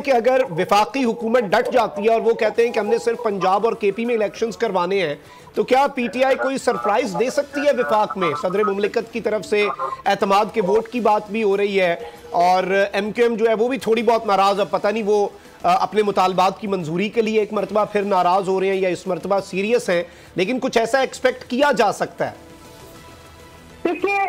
कि अगर विफाकी हुकूमत डट जाती है और वो कहते हैं कि हमने सिर्फ पंजाब और केपी में इलेक्शंस करवाने हैं, तो क्या पीटीआई कोई सरप्राइज दे सकती है विफाक में? सदर मुमलिकत की तरफ से एतमाद के वोट की बात भी हो रही है और एमक्यूएम जो है वो भी थोड़ी बहुत नाराज, अब पता नहीं वो अपने मुतालबात की मंजूरी के लिए एक मरतबा फिर नाराज हो रहे हैं या इस मरतबा सीरियस हैं, लेकिन कुछ ऐसा एक्सपेक्ट किया जा सकता है? देखिए,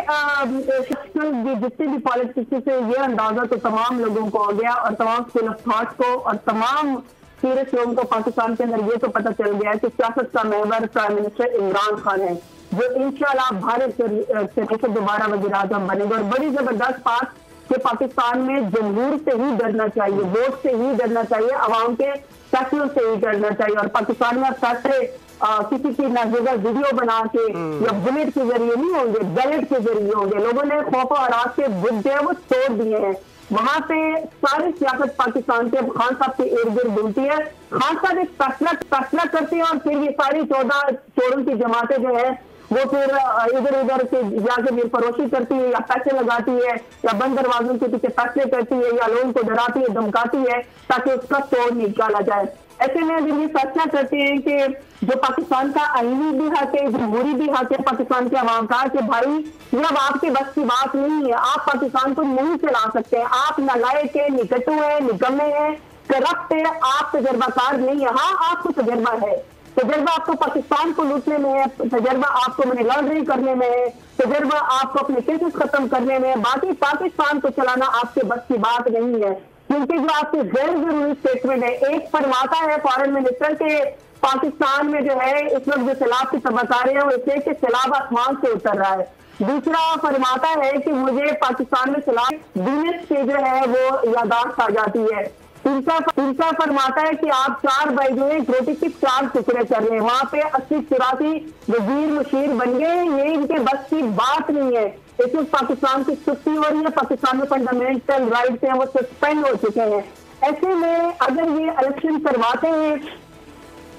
जितने भी पॉलिटिक्स से ये अंदाजा तो तमाम लोगों को हो गया और तमाम स्कूल ऑफ थॉट को और तमाम सीरियस लोगों को पाकिस्तान के अंदर ये तो पता चल गया है कि सियासत का महवर प्राइम मिनिस्टर इमरान खान है, जो इंशाल्लाह भारत से दोबारा वज़ीर-ए-आज़म बनेगा। और बड़ी जबरदस्त बात कि पाकिस्तान में जमहूर से ही डरना चाहिए, वोट से ही डरना चाहिए, अवाम के फैसलों से ही डरना चाहिए। और पाकिस्तान में फैसले किसी की नाजुका वीडियो बना के या बुलेट के जरिए नहीं होंगे, बैलेट के जरिए होंगे। लोगों ने खौफ और आराज के बुत जो है वो तोड़ दिए हैं। वहां पे सारी सियासत पाकिस्तान के खान साहब के इर्द गिर्द घूमती है। खान साहब एक फैसला करते हैं और फिर ये सारी 14 चोरों की जमातें जो है वो फिर इधर उधर से जाके फिर फरोशी करती है या पैसे लगाती है या बंद दरवाजों के पीछे फैसले करती है या लोगों को डराती है, धमकाती है ताकि उसका तोड़ निकाला जाए। ऐसे में अगर ये फैसला करते हैं कि जो पाकिस्तान का आईनी भी हक है, जमहूरी भी हक है पाकिस्तान के अवाम का, कि भाई ये अब आपके बस की बात नहीं है, आप पाकिस्तान को नहीं चला सकते, आप नालायक है, निकटू है, निकम्मे है, करप्ट है, आप तजर्बाकार नहीं है। हाँ, आपको तजर्बा है, तजर्बा आपको पाकिस्तान को लूटने में है, तजर्बा आपको मनी लॉन्ड्रिंग करने में है, तजर्बा आपको अपने केसेस खत्म करने में है। बाकी पाकिस्तान को चलाना आपके बस की बात नहीं है, क्योंकि जो आपके गैर जरूरी स्टेटमेंट है, एक फरमाता है फॉरेन मिनिस्टर के पाकिस्तान में जो है इस वक्त जो सैलाब की तबाकारें हैं वो इसलिए कि सैलाब आसमान से उतर रहा है। दूसरा फरमाता है कि मुझे पाकिस्तान में सैलाब वीनस से जो है वो यादाश्त आ जाती है। तीसरा फरमाता है कि आप 4 बाई जो है रोटी के 4 टुकड़े कर रहे हैं, वहां पे 80-84 वजीर मुशीर बन गए। ये इनके बस की बात नहीं है। इसमें पाकिस्तान की छुट्टी हो रही है, पाकिस्तान में फंडामेंटल राइट्स हैं वो सस्पेंड हो चुके हैं। ऐसे में अगर ये इलेक्शन करवाते हैं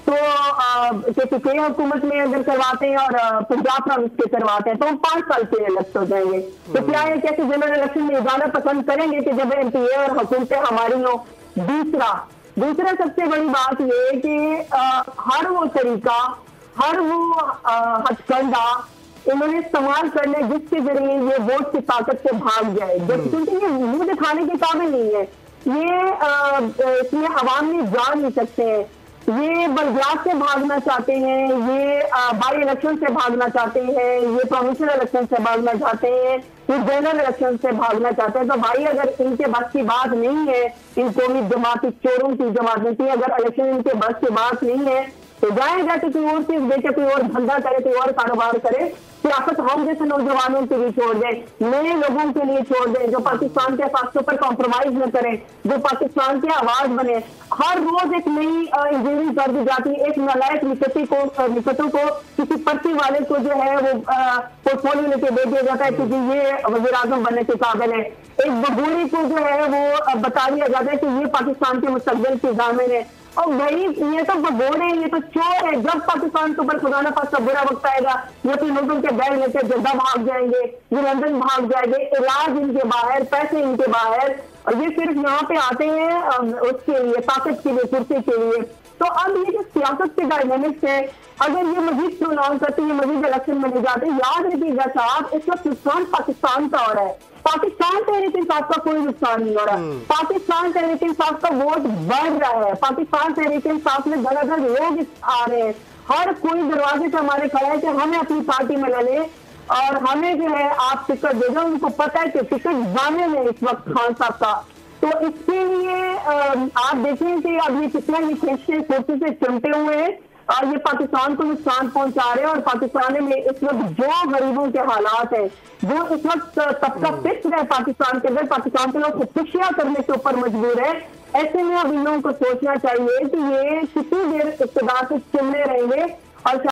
तो के हुकूमत में अगर करवाते हैं और पंजाब प्रोविंस के करवाते हैं तो 5 साल के इलेक्ट हो जाएंगे। तो क्या है कैसे जनरल इलेक्शन में जाना पसंद करेंगे कि जब एमपीए और हुकूमतें हमारी हो। दूसरा सबसे बड़ी बात ये है कि हर वो तरीका, हर वो हथकंडा इन्होंने इस्तेमाल करने जिसके जरिए ये वोट की ताकत से भाग जाए, क्योंकि ये मुंह दिखाने के काबिल नहीं है। ये इसमें अवाम में जा नहीं सकते हैं। ये बलदियात से भागना चाहते हैं, ये बाई इलेक्शन से भागना चाहते हैं, ये प्रोविंशियल इलेक्शन से भागना चाहते हैं, ये जनरल इलेक्शन से भागना चाहते हैं। तो भाई अगर इनके बस की बात नहीं है, इन कौमी जमाती चोरों की जमात की अगर इलेक्शन इनके बस की बात नहीं है तो जाएगा कि कोई और चीज बेचे, कोई और धंधा करे, कोई और कारोबार करे। सियासत हम जैसे नौजवानों के लिए छोड़ दें, नए लोगों के लिए छोड़ दें, जो पाकिस्तान के फासलों पर कॉम्प्रोमाइज न करें, जो पाकिस्तान की आवाज बने। हर रोज एक नई इंजीनियरिंग कर दी जाती है। एक नालायक निकटों को किसी पर्ची वाले को जो है वो पोर्टफोलियो लेके दे दिया जाता है क्योंकि ये वज़ीर-ए-आज़म बनने के काबिल है। एक बबूरी को जो है वो बता दिया जाता है कि ये पाकिस्तान के मुस्तकबिल की ज़ामिन है। और भाई ये तो भगोड़े हैं, ये तो चोर है। जब पाकिस्तान के ऊपर खुदा न खास्ता बुरा वक्त आएगा ये तो लोगों के बैग लेकर जद्दा भाग जाएंगे, ये लंदन भाग जाएंगे, इलाज इनके बाहर, पैसे इनके बाहर, और ये सिर्फ यहाँ पे आते हैं उसके लिए, ताकत के लिए, कुर्सी के लिए। तो अब ये जो सियासत के डायनेमिक्स है, अगर ये मजीद प्रोलॉन्ग करते हैं, मजीद इलेक्शन में ले जाते हैं, याद रखिएगा साहब इस वक्त नुकसान पाकिस्तान का हो रहा है। पाकिस्तान तहरीक इंसाफ का कोई नुकसान नहीं हो रहा। पाकिस्तान तहरीक इंसाफ का वोट बढ़ रहा है। पाकिस्तान तहरीक इंसाफ में धड़ाधड़ लोग आ रहे हैं। हर कोई दरवाजे से हमारे खड़ा है कि हमें अपनी पार्टी में ले लें और हमें जो है आप टिकट दे दो। उनको पता है कि टिकट जाने में इस वक्त खान साहब का, तो इसके लिए आप देखें कि अब ये कितना ये खींचते कुर्सी से चिमटे हुए हैं और ये पाकिस्तान को नुकसान पहुंचा रहे हैं। और पाकिस्तान में इस वक्त जो गरीबों के हालात हैं, जो इस वक्त तबका पिस है पाकिस्तान के अंदर, पाकिस्तान के लोग खुदकुशियां करने के ऊपर मजबूर है। ऐसे में अब इन लोगों को सोचना चाहिए कि ये कितनी देर इक़्तिदार से चिमने रहेंगे और